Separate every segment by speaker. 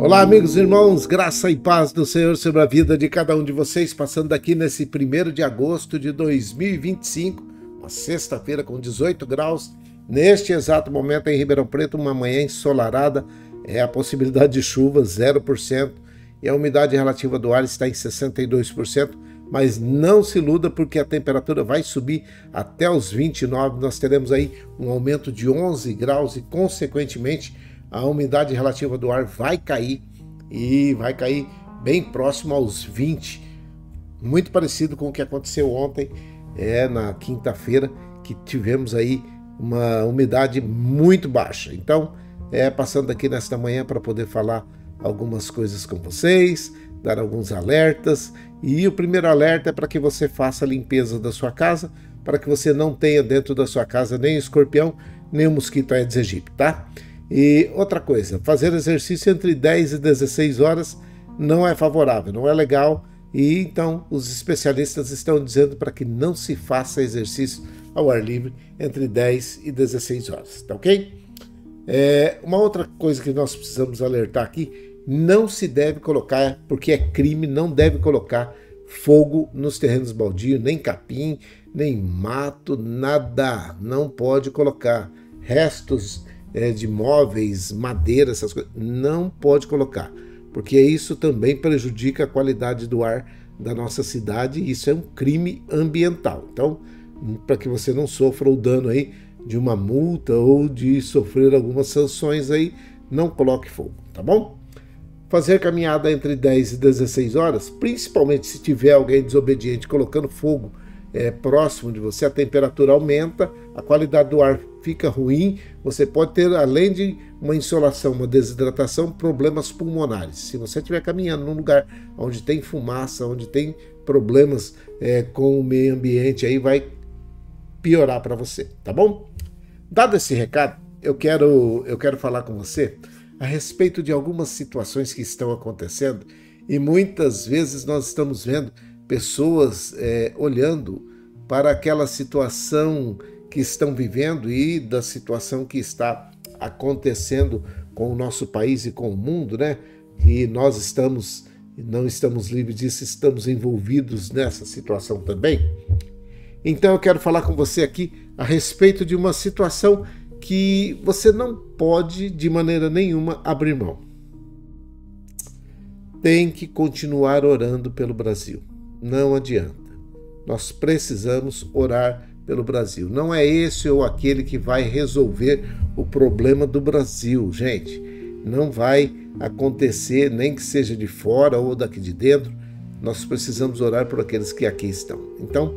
Speaker 1: Olá, amigos e irmãos, graça e paz do Senhor sobre a vida de cada um de vocês, passando aqui nesse 1º de agosto de 2025, uma sexta-feira com 18 graus, neste exato momento em Ribeirão Preto, uma manhã ensolarada, a possibilidade de chuva 0%, e a umidade relativa do ar está em 62%, mas não se iluda porque a temperatura vai subir até os 29, nós teremos aí um aumento de 11 graus e, consequentemente, a umidade relativa do ar vai cair e vai cair bem próximo aos 20, muito parecido com o que aconteceu ontem, na quinta-feira, que tivemos aí uma umidade muito baixa. Então, passando aqui nesta manhã para poder falar algumas coisas com vocês, dar alguns alertas, e o primeiro alerta é para que você faça a limpeza da sua casa, para que você não tenha dentro da sua casa nem escorpião, nem o mosquito Aedes aegypti, tá? E outra coisa, fazer exercício entre 10 e 16 horas não é favorável, não é legal, e então os especialistas estão dizendo para que não se faça exercício ao ar livre entre 10 e 16 horas, tá ok? Uma outra coisa que nós precisamos alertar aqui, não se deve colocar, porque é crime, não deve colocar fogo nos terrenos baldios, nem capim, nem mato, nada, não pode colocar restos de móveis, madeira, essas coisas, não pode colocar, porque isso também prejudica a qualidade do ar da nossa cidade, e isso é um crime ambiental. Então, para que você não sofra o dano aí de uma multa ou de sofrer algumas sanções aí, não coloque fogo, tá bom? Fazer caminhada entre 10 e 16 horas, principalmente se tiver alguém desobediente colocando fogo próximo de você, a temperatura aumenta, a qualidade do ar fica ruim, você pode ter, além de uma insolação, uma desidratação, problemas pulmonares. Se você estiver caminhando num lugar onde tem fumaça, onde tem problemas com o meio ambiente, aí vai piorar para você, tá bom? Dado esse recado, eu quero falar com você a respeito de algumas situações que estão acontecendo, e muitas vezes nós estamos vendo pessoas olhando para aquela situação que estão vivendo e da situação que está acontecendo com o nosso país e com o mundo, né? E nós não estamos livres disso, estamos envolvidos nessa situação também. Então eu quero falar com você aqui a respeito de uma situação que você não pode de maneira nenhuma abrir mão. Tem que continuar orando pelo Brasil. Não adianta. Nós precisamos orar pelo Brasil. Não é esse ou aquele que vai resolver o problema do Brasil, gente. Não vai acontecer, nem que seja de fora ou daqui de dentro. Nós precisamos orar por aqueles que aqui estão. Então,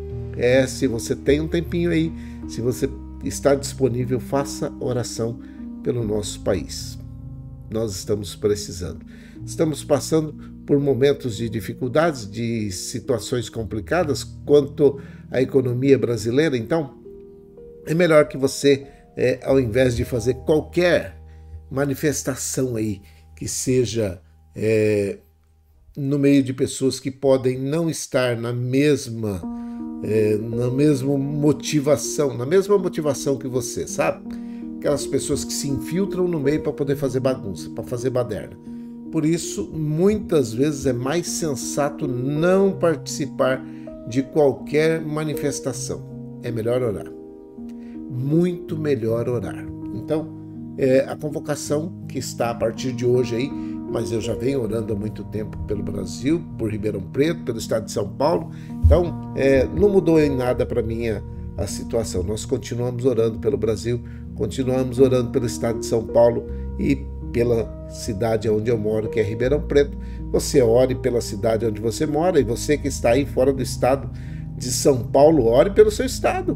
Speaker 1: se você tem um tempinho aí, se você está disponível, faça oração pelo nosso país. Nós estamos precisando. Estamos passando por momentos de dificuldades, de situações complicadas quanto à economia brasileira. Então, é melhor que você, ao invés de fazer qualquer manifestação aí que seja no meio de pessoas que podem não estar na mesma motivação que você, sabe? Aquelas pessoas que se infiltram no meio para poder fazer bagunça, para fazer baderna. Por isso, muitas vezes é mais sensato não participar de qualquer manifestação. É melhor orar. Muito melhor orar. Então, a convocação que está a partir de hoje aí, mas eu já venho orando há muito tempo pelo Brasil, por Ribeirão Preto, pelo estado de São Paulo. Então, não mudou em nada para mim a situação. Nós continuamos orando pelo Brasil, continuamos orando pelo estado de São Paulo e pela cidade onde eu moro, que é Ribeirão Preto. Você ore pela cidade onde você mora, e você que está aí fora do estado de São Paulo, ore pelo seu estado.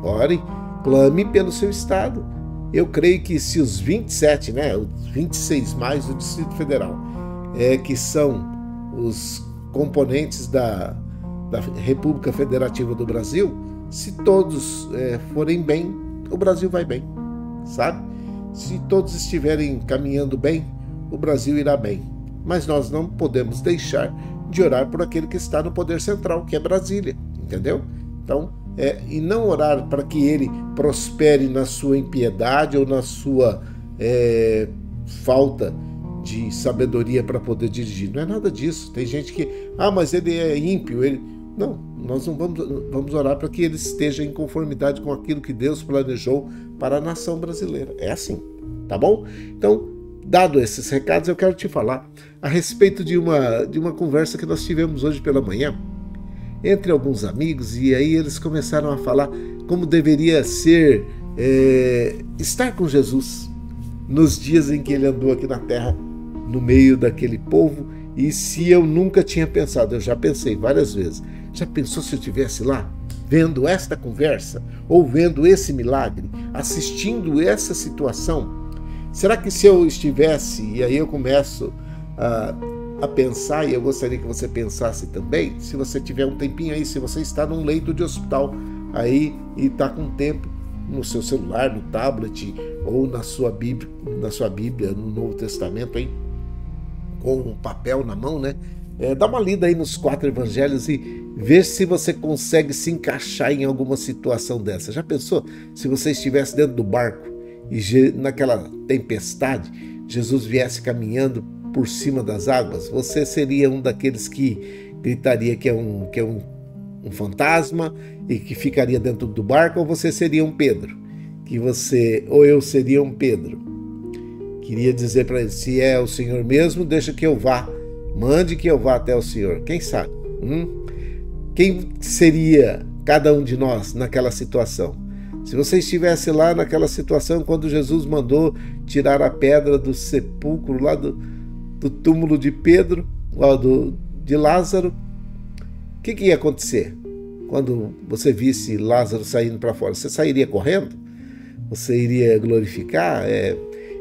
Speaker 1: Ore, clame pelo seu estado. Eu creio que se os 27, os 26 mais do Distrito Federal, que são os componentes da República Federativa do Brasil, se todos forem bem, o Brasil vai bem, sabe? Se todos estiverem caminhando bem, o Brasil irá bem. Mas nós não podemos deixar de orar por aquele que está no poder central, que é Brasília, entendeu? Então, e não orar para que ele prospere na sua impiedade ou na sua falta de sabedoria para poder dirigir. Não é nada disso. Tem gente que, mas ele é ímpio. Não, nós não vamos orar para que ele esteja em conformidade com aquilo que Deus planejou para a nação brasileira. É assim, tá bom? Então, dado esses recados, eu quero te falar a respeito de uma conversa que nós tivemos hoje pela manhã entre alguns amigos, e aí eles começaram a falar como deveria ser estar com Jesus nos dias em que ele andou aqui na terra, no meio daquele povo. E se eu nunca tinha pensado, eu já pensei várias vezes, já pensou se eu estivesse lá, vendo esta conversa, ou vendo esse milagre, assistindo essa situação? Será que se eu estivesse, e aí eu começo a pensar, e eu gostaria que você pensasse também, se você tiver um tempinho aí, se você está num leito de hospital aí e está com tempo no seu celular, no tablet, ou na sua Bíblia, no Novo Testamento, aí, com um papel na mão, né? Dá uma lida aí nos 4 evangelhos e vê se você consegue se encaixar em alguma situação dessa. Já pensou se você estivesse dentro do barco e naquela tempestade Jesus viesse caminhando por cima das águas? Você seria um daqueles que gritaria que é um fantasma e que ficaria dentro do barco, ou você seria um Pedro? Ou eu seria um Pedro? Queria dizer para ele, se é o Senhor mesmo, deixa que eu vá, mande que eu vá até o Senhor. Quem sabe? Quem seria cada um de nós naquela situação? Se você estivesse lá naquela situação, quando Jesus mandou tirar a pedra do sepulcro, lá do túmulo de Pedro, lá de Lázaro, o que ia acontecer? Quando você visse Lázaro saindo para fora, você sairia correndo? Você iria glorificar?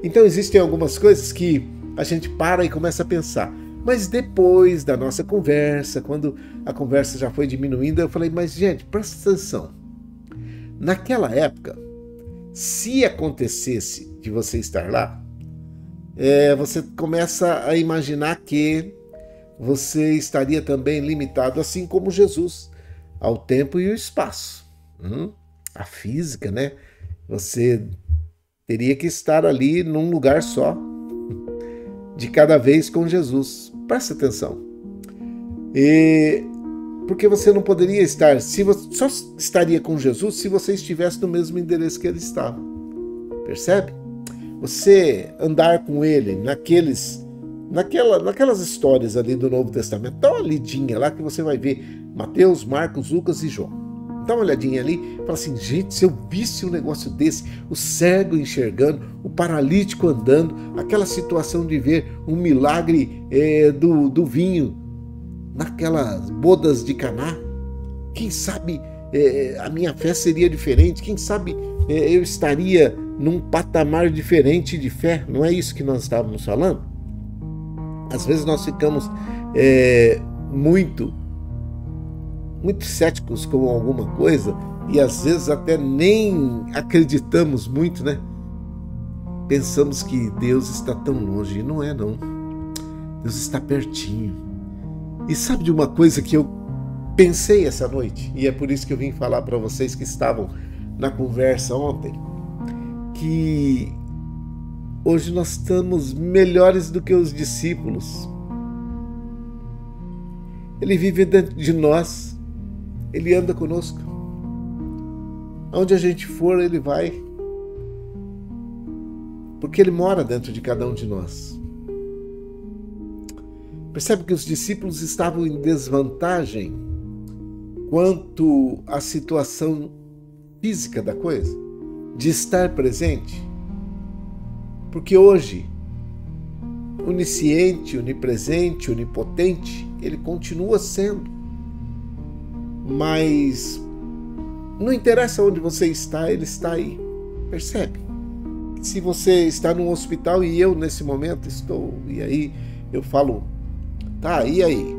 Speaker 1: Então existem algumas coisas que a gente para e começa a pensar. Mas depois da nossa conversa, quando a conversa já foi diminuindo, eu falei, mas gente, presta atenção. Naquela época, se acontecesse de você estar lá, você começa a imaginar que você estaria também limitado, assim como Jesus, ao tempo e ao espaço. A física, né? Você teria que estar ali num lugar só, de cada vez com Jesus. Presta atenção. Porque você não poderia estar, só estaria com Jesus se você estivesse no mesmo endereço que ele estava. Percebe? Você andar com ele naquelas histórias ali do Novo Testamento, dá uma lidinha lá que você vai ver Mateus, Marcos, Lucas e João. Dá uma olhadinha ali e fala assim, gente, se eu visse um negócio desse, o cego enxergando, o paralítico andando, aquela situação de ver um milagre do vinho naquelas bodas de Caná, quem sabe a minha fé seria diferente, quem sabe eu estaria num patamar diferente de fé. Não é isso que nós estávamos falando? Às vezes nós ficamos muito céticos com alguma coisa e às vezes até nem acreditamos muito, né? Pensamos que Deus está tão longe, e não é não. Deus está pertinho. E sabe de uma coisa que eu pensei essa noite, e é por isso que eu vim falar para vocês que estavam na conversa ontem, que hoje nós estamos melhores do que os discípulos. Ele vive dentro de nós, ele anda conosco. Aonde a gente for, ele vai, porque ele mora dentro de cada um de nós. Percebe que os discípulos estavam em desvantagem quanto à situação física da coisa, de estar presente. Porque hoje, onisciente, onipresente, onipotente, ele continua sendo. Mas não interessa onde você está, ele está aí. Percebe? Se você está num hospital e eu nesse momento estou, e aí eu falo, tá, e aí?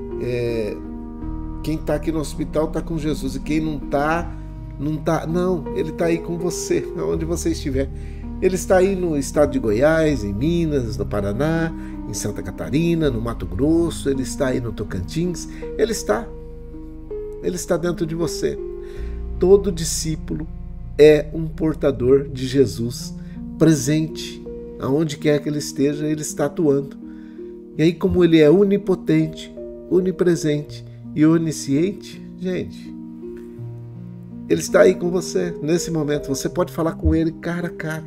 Speaker 1: Quem está aqui no hospital está com Jesus, e quem não está, não está. Não, ele está aí com você, onde você estiver. Ele está aí no estado de Goiás, em Minas, no Paraná, em Santa Catarina, no Mato Grosso, ele está aí no Tocantins, ele está dentro de você. Todo discípulo é um portador de Jesus presente, aonde quer que ele esteja, ele está atuando. E aí, como ele é onipotente, onipresente e onisciente, gente, ele está aí com você nesse momento. Você pode falar com ele cara a cara.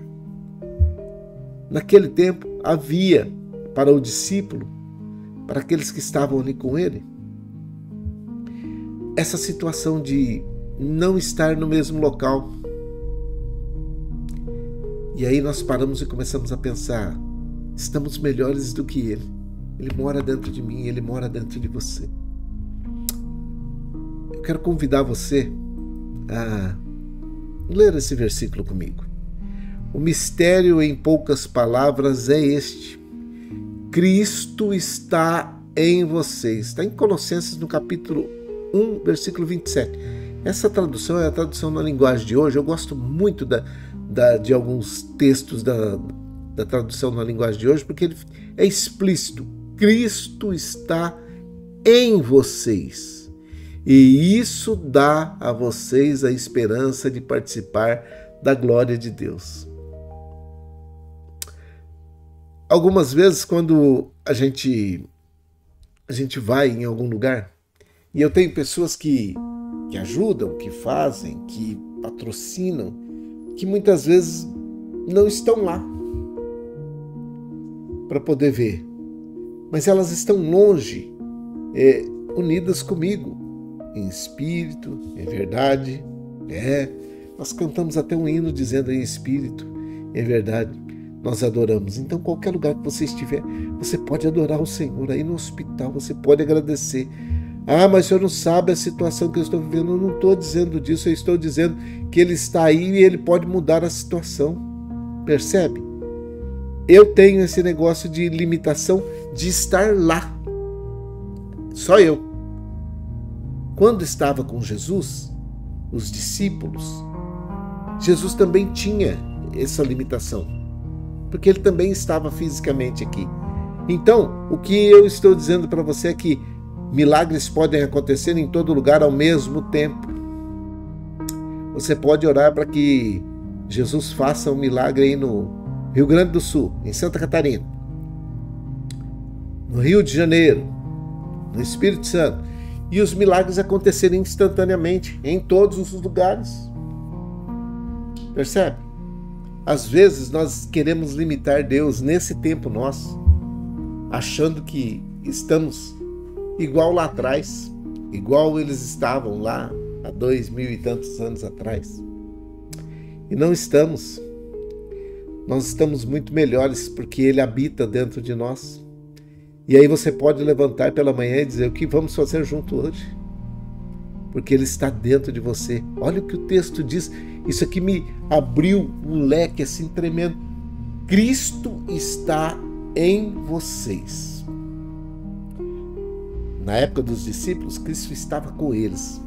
Speaker 1: Naquele tempo havia para o discípulo, para aqueles que estavam ali com ele, essa situação de não estar no mesmo local. E aí nós paramos e começamos a pensar, estamos melhores do que ele. Ele mora dentro de mim, ele mora dentro de você. Eu quero convidar você a ler esse versículo comigo. O mistério, em poucas palavras, é este: Cristo está em vocês. Está em Colossenses, no capítulo 1, versículo 27. Essa tradução é a tradução na linguagem de hoje. Eu gosto muito de alguns textos da tradução na linguagem de hoje, porque ele é explícito. Cristo está em vocês. E isso dá a vocês a esperança de participar da glória de Deus. Algumas vezes, quando a gente vai em algum lugar, e eu tenho pessoas que ajudam, que fazem, que patrocinam, que muitas vezes não estão lá para poder ver, mas elas estão longe, unidas comigo, em espírito, em verdade. Nós cantamos até um hino dizendo em espírito, em verdade. Nós adoramos. Então, qualquer lugar que você estiver, você pode adorar o Senhor. Aí no hospital, você pode agradecer. Ah, mas o senhor não sabe a situação que eu estou vivendo. Eu não estou dizendo disso, eu estou dizendo que Ele está aí e Ele pode mudar a situação. Percebe? Eu tenho esse negócio de limitação de estar lá. Só eu. Quando estava com Jesus, os discípulos, Jesus também tinha essa limitação, porque ele também estava fisicamente aqui. Então, o que eu estou dizendo para você é que milagres podem acontecer em todo lugar ao mesmo tempo. Você pode orar para que Jesus faça um milagre aí no Rio Grande do Sul, em Santa Catarina, no Rio de Janeiro, no Espírito Santo, e os milagres acontecerem instantaneamente em todos os lugares. Percebe? Às vezes nós queremos limitar Deus nesse tempo nosso, achando que estamos igual lá atrás, igual eles estavam lá há 2000 e tantos anos atrás. E não estamos. Nós estamos muito melhores porque Ele habita dentro de nós. E aí você pode levantar pela manhã e dizer: o que vamos fazer junto hoje? Porque Ele está dentro de você. Olha o que o texto diz. Isso aqui me abriu um leque assim tremendo. Cristo está em vocês. Na época dos discípulos, Cristo estava com eles,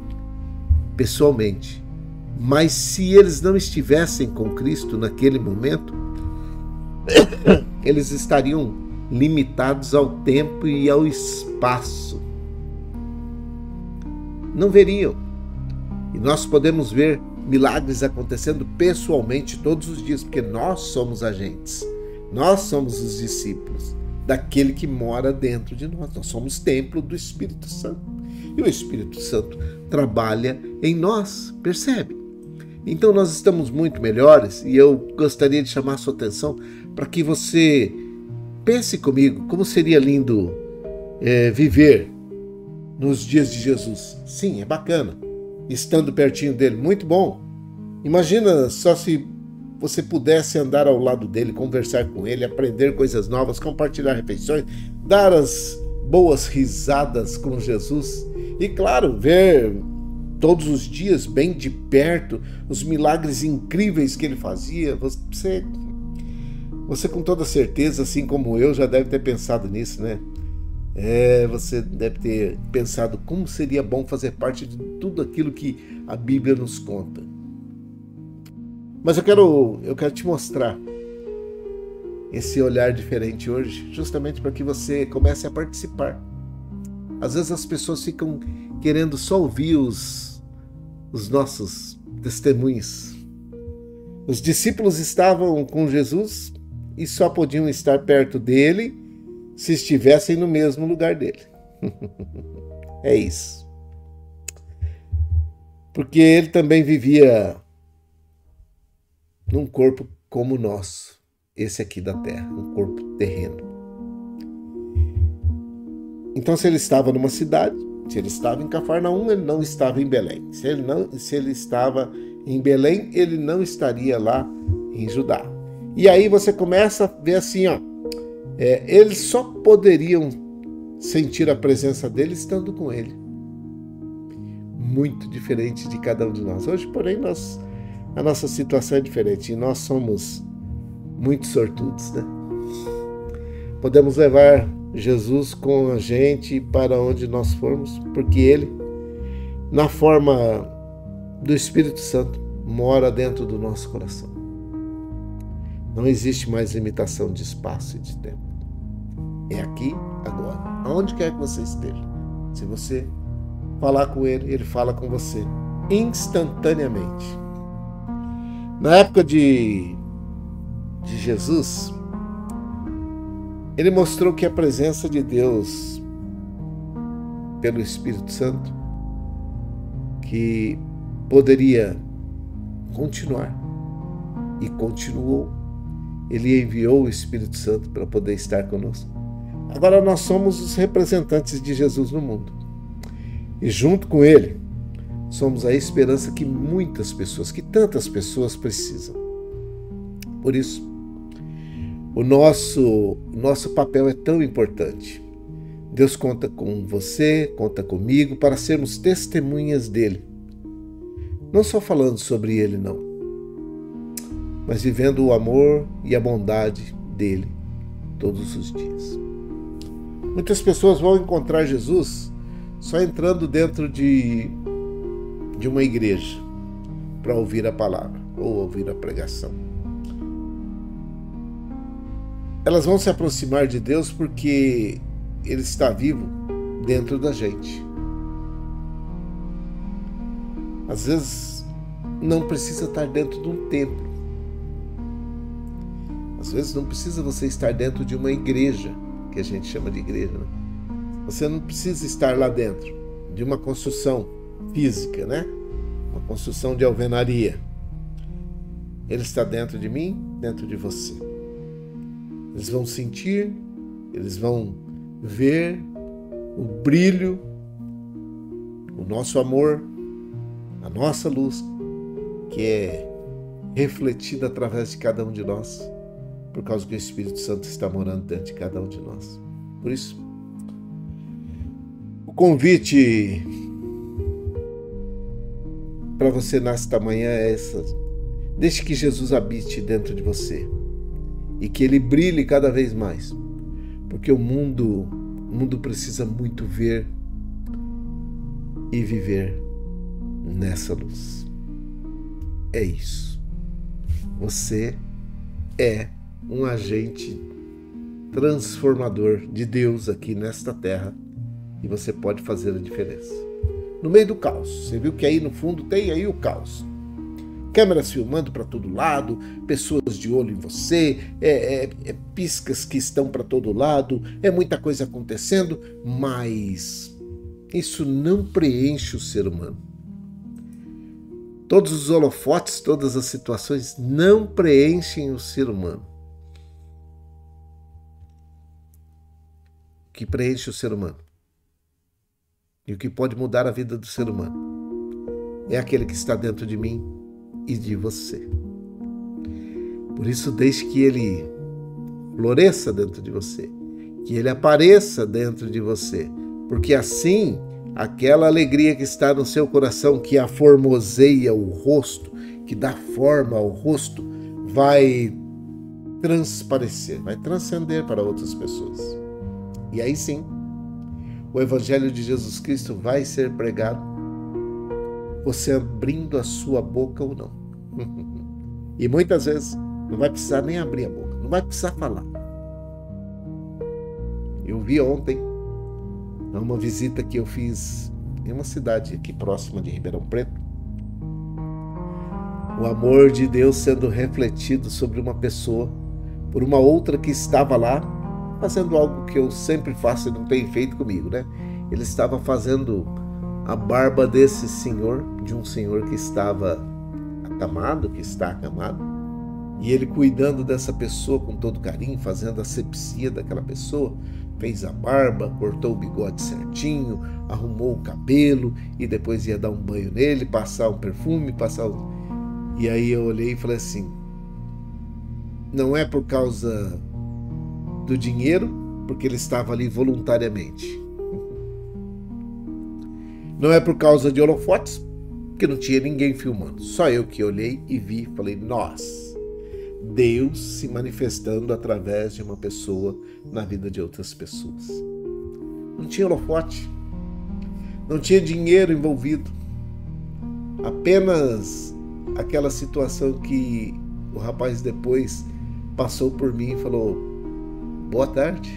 Speaker 1: pessoalmente. Mas se eles não estivessem com Cristo naquele momento, eles estariam limitados ao tempo e ao espaço. Não veriam. E nós podemos ver milagres acontecendo pessoalmente todos os dias, porque nós somos agentes, nós somos os discípulos daquele que mora dentro de nós. Nós somos templo do Espírito Santo. E o Espírito Santo trabalha em nós, percebe? Então nós estamos muito melhores e eu gostaria de chamar a sua atenção para que você pense comigo como seria lindo viver nos dias de Jesus. Sim, é bacana, estando pertinho dele, muito bom. Imagina só se você pudesse andar ao lado dele, conversar com ele, aprender coisas novas, compartilhar refeições, dar as boas risadas com Jesus e, claro, ver todos os dias, bem de perto, os milagres incríveis que ele fazia. Você com toda certeza, assim como eu, já deve ter pensado nisso, né? Você deve ter pensado como seria bom fazer parte de tudo aquilo que a Bíblia nos conta. Mas eu quero te mostrar esse olhar diferente hoje, justamente para que você comece a participar. Às vezes as pessoas ficam querendo só ouvir os nossos testemunhos. Os discípulos estavam com Jesus e só podiam estar perto dele se estivessem no mesmo lugar dele. É isso. Porque ele também vivia num corpo como o nosso, esse aqui da terra, um corpo terreno. Então, se ele estava numa cidade, se ele estava em Cafarnaum, ele não estava em Belém. Se ele estava em Belém, ele não estaria lá em Judá. E aí você começa a ver assim, ó, eles só poderiam sentir a presença dele estando com ele. Muito diferente de cada um de nós. Hoje, porém, a nossa situação é diferente e nós somos muito sortudos, né? Podemos levar Jesus com a gente para onde nós formos, porque ele, na forma do Espírito Santo, mora dentro do nosso coração. Não existe mais limitação de espaço e de tempo. É aqui, agora. Aonde quer que você esteja. Se você falar com ele, ele fala com você instantaneamente. Na época de Jesus, ele mostrou que a presença de Deus pelo Espírito Santo que poderia continuar e continuou. Ele enviou o Espírito Santo para poder estar conosco. Agora nós somos os representantes de Jesus no mundo. E junto com ele, somos a esperança que muitas pessoas, que tantas pessoas precisam. Por isso, o nosso papel é tão importante. Deus conta com você, conta comigo, para sermos testemunhas dele. Não só falando sobre ele, não, mas vivendo o amor e a bondade dele todos os dias. Muitas pessoas vão encontrar Jesus só entrando dentro de uma igreja para ouvir a palavra ou ouvir a pregação. Elas vão se aproximar de Deus porque ele está vivo dentro da gente. Às vezes não precisa estar dentro de um templo. Às vezes não precisa você estar dentro de uma igreja, que a gente chama de igreja, né? Você não precisa estar lá dentro de uma construção física, né? Uma construção de alvenaria. Ele está dentro de mim, dentro de você. Eles vão sentir, eles vão ver o brilho, o nosso amor, a nossa luz, que é refletida através de cada um de nós, por causa que o Espírito Santo está morando dentro de cada um de nós. Por isso, o convite para você nesta manhã é essa. Deixe que Jesus habite dentro de você e que ele brilhe cada vez mais, porque o mundo precisa muito ver e viver nessa luz. É isso. Você é um agente transformador de Deus aqui nesta terra e você pode fazer a diferença. No meio do caos, você viu que aí no fundo tem aí o caos. Câmeras filmando para todo lado, pessoas de olho em você, piscas que estão para todo lado, é muita coisa acontecendo, mas isso não preenche o ser humano. Todos os holofotes, todas as situações não preenchem o ser humano. O que preenche o ser humano e o que pode mudar a vida do ser humano é aquele que está dentro de mim e de você. Por isso, deixe que ele floresça dentro de você, que ele apareça dentro de você, porque assim aquela alegria que está no seu coração, que aformoseia o rosto, que dá forma ao rosto, vai transparecer, vai transcender para outras pessoas. E aí sim, o Evangelho de Jesus Cristo vai ser pregado, você abrindo a sua boca ou não. E muitas vezes não vai precisar nem abrir a boca, não vai precisar falar. Eu vi ontem, numa visita que eu fiz em uma cidade aqui próxima de Ribeirão Preto, o amor de Deus sendo refletido sobre uma pessoa, por uma outra que estava lá, fazendo algo que eu sempre faço e não tenho feito comigo, né? Ele estava fazendo a barba desse senhor, de um senhor que estava acamado, que está acamado, e ele cuidando dessa pessoa com todo carinho, fazendo a asepsia daquela pessoa, fez a barba, cortou o bigode certinho, arrumou o cabelo e depois ia dar um banho nele, passar um perfume, E aí eu olhei e falei assim, não é por causa do dinheiro, porque ele estava ali voluntariamente. Não é por causa de holofotes, porque não tinha ninguém filmando. Só eu que olhei e vi, falei, nossa, Deus se manifestando através de uma pessoa na vida de outras pessoas. Não tinha holofote, não tinha dinheiro envolvido, apenas aquela situação que o rapaz depois passou por mim e falou, boa tarde.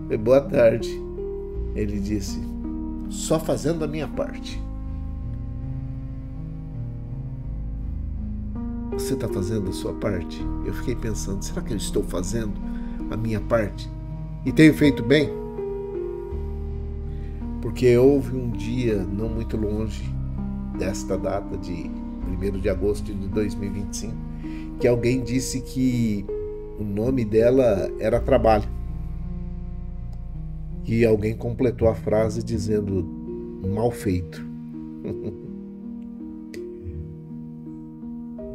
Speaker 1: Falei, boa tarde. Ele disse, só fazendo a minha parte. Você está fazendo a sua parte? Eu fiquei pensando, será que eu estou fazendo a minha parte? E tenho feito bem? Porque houve um dia não muito longe desta data de 1º de agosto de 2025 que alguém disse que o nome dela era trabalho. E alguém completou a frase dizendo mal feito.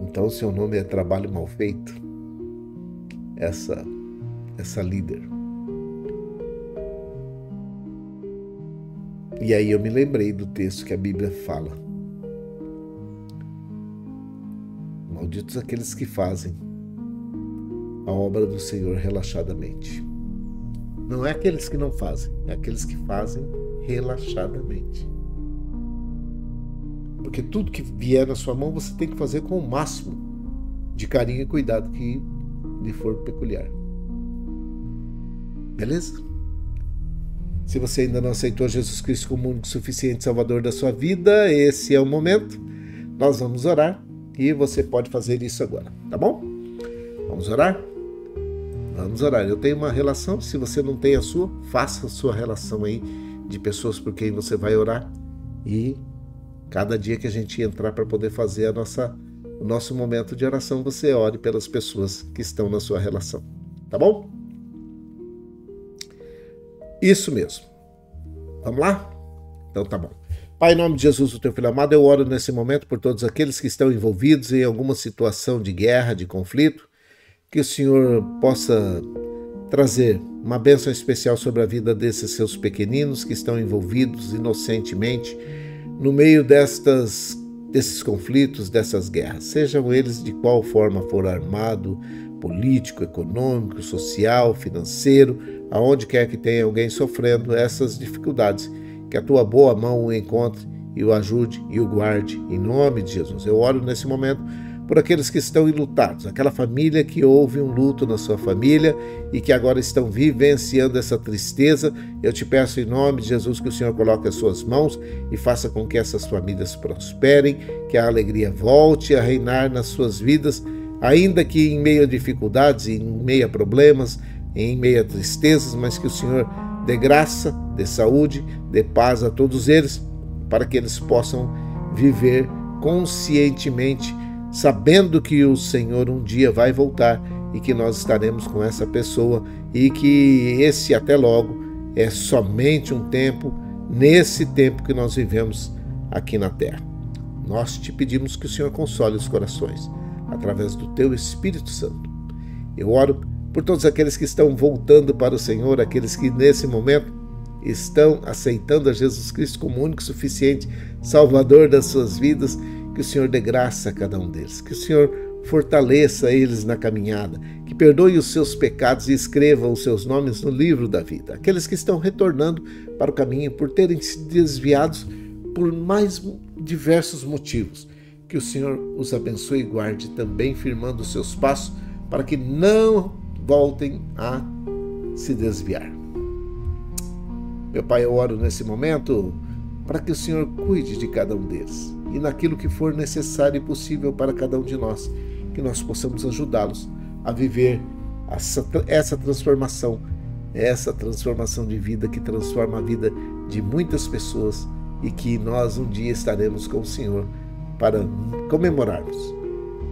Speaker 1: Então, seu nome é trabalho mal feito? Essa líder. E aí eu me lembrei do texto que a Bíblia fala. Malditos aqueles que fazem a obra do Senhor relaxadamente. Não é aqueles que não fazem, é aqueles que fazem relaxadamente. Porque tudo que vier na sua mão você tem que fazer com o máximo de carinho e cuidado que lhe for peculiar. Beleza? Se você ainda não aceitou Jesus Cristo como o único suficiente Salvador da sua vida, esse é o momento. Nós vamos orar e você pode fazer isso agora, tá bom? Vamos orar? Vamos orar. Eu tenho uma relação, se você não tem a sua, faça a sua relação aí de pessoas por quem você vai orar. E cada dia que a gente entrar para poder fazer o nosso momento de oração, você ore pelas pessoas que estão na sua relação. Tá bom? Isso mesmo. Vamos lá? Então tá bom. Pai, em nome de Jesus, o teu filho amado, eu oro nesse momento por todos aqueles que estão envolvidos em alguma situação de guerra, de conflito, que o Senhor possa trazer uma bênção especial sobre a vida desses seus pequeninos que estão envolvidos inocentemente no meio desses conflitos, dessas guerras, sejam eles de qual forma for armado, político, econômico, social, financeiro, aonde quer que tenha alguém sofrendo essas dificuldades, que a tua boa mão o encontre e o ajude e o guarde, em nome de Jesus. Eu oro nesse momento por aqueles que estão enlutados, aquela família que houve um luto na sua família e que agora estão vivenciando essa tristeza. Eu te peço em nome de Jesus que o Senhor coloque as suas mãos e faça com que essas famílias prosperem, que a alegria volte a reinar nas suas vidas, ainda que em meio a dificuldades, em meio a problemas, em meio a tristezas, mas que o Senhor dê graça, dê saúde, dê paz a todos eles, para que eles possam viver conscientemente, sabendo que o Senhor um dia vai voltar e que nós estaremos com essa pessoa e que esse até logo é somente um tempo, nesse tempo que nós vivemos aqui na terra. Nós te pedimos que o Senhor console os corações através do teu Espírito Santo. Eu oro por todos aqueles que estão voltando para o Senhor, aqueles que nesse momento estão aceitando a Jesus Cristo como o único suficiente Salvador das suas vidas, que o Senhor dê graça a cada um deles, que o Senhor fortaleça eles na caminhada, que perdoe os seus pecados e escreva os seus nomes no livro da vida. Aqueles que estão retornando para o caminho por terem se desviados por mais diversos motivos, que o Senhor os abençoe e guarde também, firmando os seus passos para que não voltem a se desviar. Meu Pai, eu oro nesse momento para que o Senhor cuide de cada um deles e naquilo que for necessário e possível para cada um de nós, que nós possamos ajudá-los a viver essa transformação essa transformação de vida que transforma a vida de muitas pessoas e que nós um dia estaremos com o Senhor para comemorarmos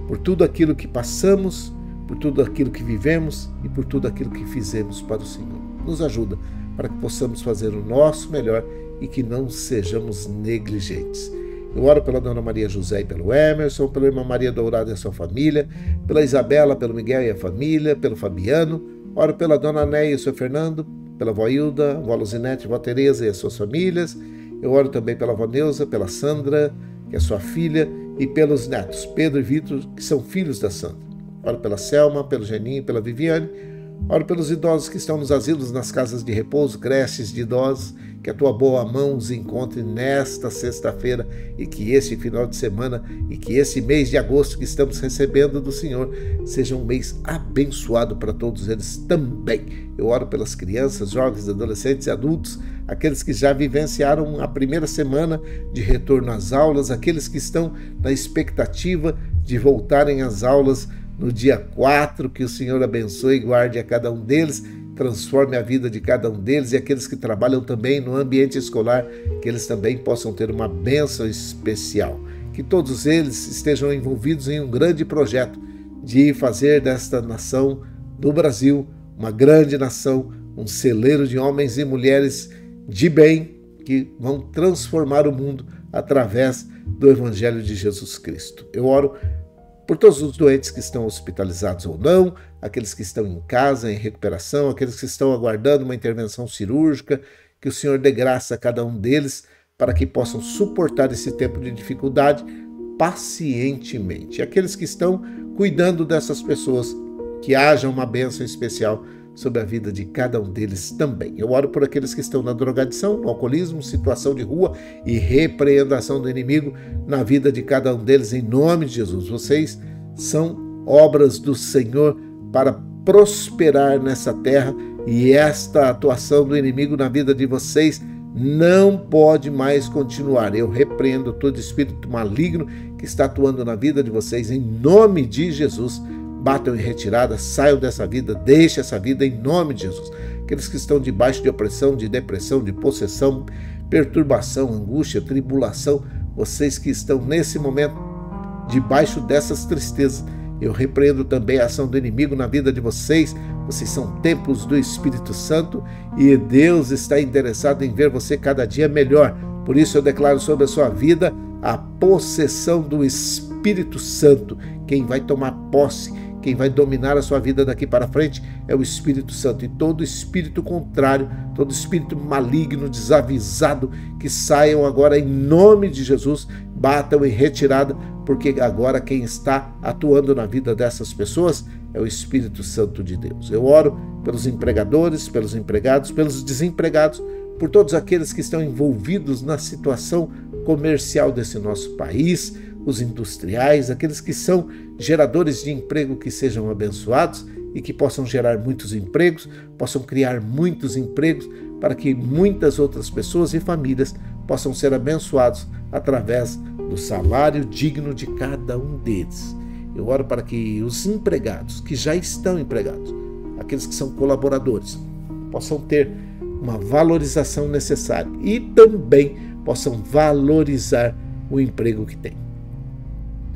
Speaker 1: por tudo aquilo que passamos, por tudo aquilo que vivemos e por tudo aquilo que fizemos para o Senhor. Nos ajuda para que possamos fazer o nosso melhor e que não sejamos negligentes. Eu oro pela Dona Maria José e pelo Emerson, pela Irmã Maria Dourada e a sua família, pela Isabela, pelo Miguel e a família, pelo Fabiano. Oro pela Dona Néia e o seu Fernando, pela Vó Hilda, Vó Luzinete, Vó Tereza e as suas famílias. Eu oro também pela Vó Neuza, pela Sandra, que é sua filha, e pelos netos, Pedro e Vitor, que são filhos da Sandra. Oro pela Selma, pelo Geninho, pela Viviane. Oro pelos idosos que estão nos asilos, nas casas de repouso, creches de idosos, que a tua boa mão os encontre nesta sexta-feira e que esse final de semana e que esse mês de agosto que estamos recebendo do Senhor seja um mês abençoado para todos eles também. Eu oro pelas crianças, jovens, adolescentes e adultos, aqueles que já vivenciaram a primeira semana de retorno às aulas, aqueles que estão na expectativa de voltarem às aulas no dia 4, que o Senhor abençoe e guarde a cada um deles, transforme a vida de cada um deles e aqueles que trabalham também no ambiente escolar, que eles também possam ter uma bênção especial. Que todos eles estejam envolvidos em um grande projeto de fazer desta nação do Brasil uma grande nação, um celeiro de homens e mulheres de bem que vão transformar o mundo através do Evangelho de Jesus Cristo. Eu oro por todos os doentes que estão hospitalizados ou não, aqueles que estão em casa, em recuperação, aqueles que estão aguardando uma intervenção cirúrgica, que o Senhor dê graça a cada um deles para que possam suportar esse tempo de dificuldade pacientemente. Aqueles que estão cuidando dessas pessoas, que haja uma bênção especial sobre a vida de cada um deles também. Eu oro por aqueles que estão na drogadição, no alcoolismo, situação de rua e repreendação do inimigo na vida de cada um deles, em nome de Jesus. Vocês são obras do Senhor para prosperar nessa terra e esta atuação do inimigo na vida de vocês não pode mais continuar. Eu repreendo todo espírito maligno que está atuando na vida de vocês, em nome de Jesus. Batam em retirada, saiam dessa vida, deixem essa vida em nome de Jesus. Aqueles que estão debaixo de opressão, de depressão, de possessão, perturbação, angústia, tribulação, vocês que estão nesse momento debaixo dessas tristezas, eu repreendo também a ação do inimigo na vida de vocês. Vocês são templos do Espírito Santo e Deus está interessado em ver você cada dia melhor. Por isso eu declaro sobre a sua vida a possessão do Espírito Santo. Quem vai tomar posse, quem vai dominar a sua vida daqui para frente é o Espírito Santo. E todo espírito contrário, todo espírito maligno, desavisado, que saiam agora em nome de Jesus, batam em retirada, porque agora quem está atuando na vida dessas pessoas é o Espírito Santo de Deus. Eu oro pelos empregadores, pelos empregados, pelos desempregados, por todos aqueles que estão envolvidos na situação comercial desse nosso país, os industriais, aqueles que são geradores de emprego, que sejam abençoados e que possam gerar muitos empregos, possam criar muitos empregos para que muitas outras pessoas e famílias possam ser abençoados através do salário digno de cada um deles. Eu oro para que os empregados, que já estão empregados, aqueles que são colaboradores, possam ter uma valorização necessária e também possam valorizar o emprego que têm.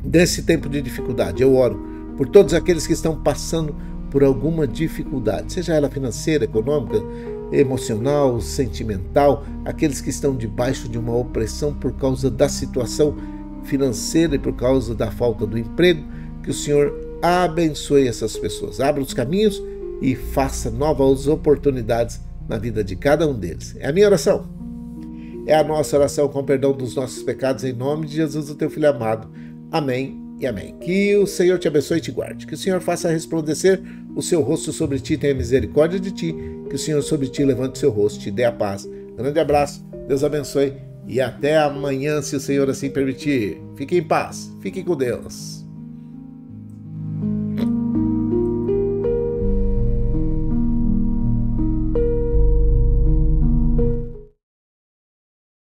Speaker 1: Nesse tempo de dificuldade, eu oro por todos aqueles que estão passando por alguma dificuldade, seja ela financeira, econômica, emocional, sentimental, aqueles que estão debaixo de uma opressão por causa da situação financeira e por causa da falta do emprego, que o Senhor abençoe essas pessoas, abra os caminhos e faça novas oportunidades na vida de cada um deles. É a minha oração. É a nossa oração com perdão dos nossos pecados, em nome de Jesus, o teu Filho amado. Amém e amém. Que o Senhor te abençoe e te guarde. Que o Senhor faça resplandecer o seu rosto sobre ti, tenha misericórdia de ti. Que o Senhor sobre ti levante o seu rosto, te dê a paz. Grande abraço, Deus abençoe e até amanhã, se o Senhor assim permitir. Fique em paz, fique com Deus.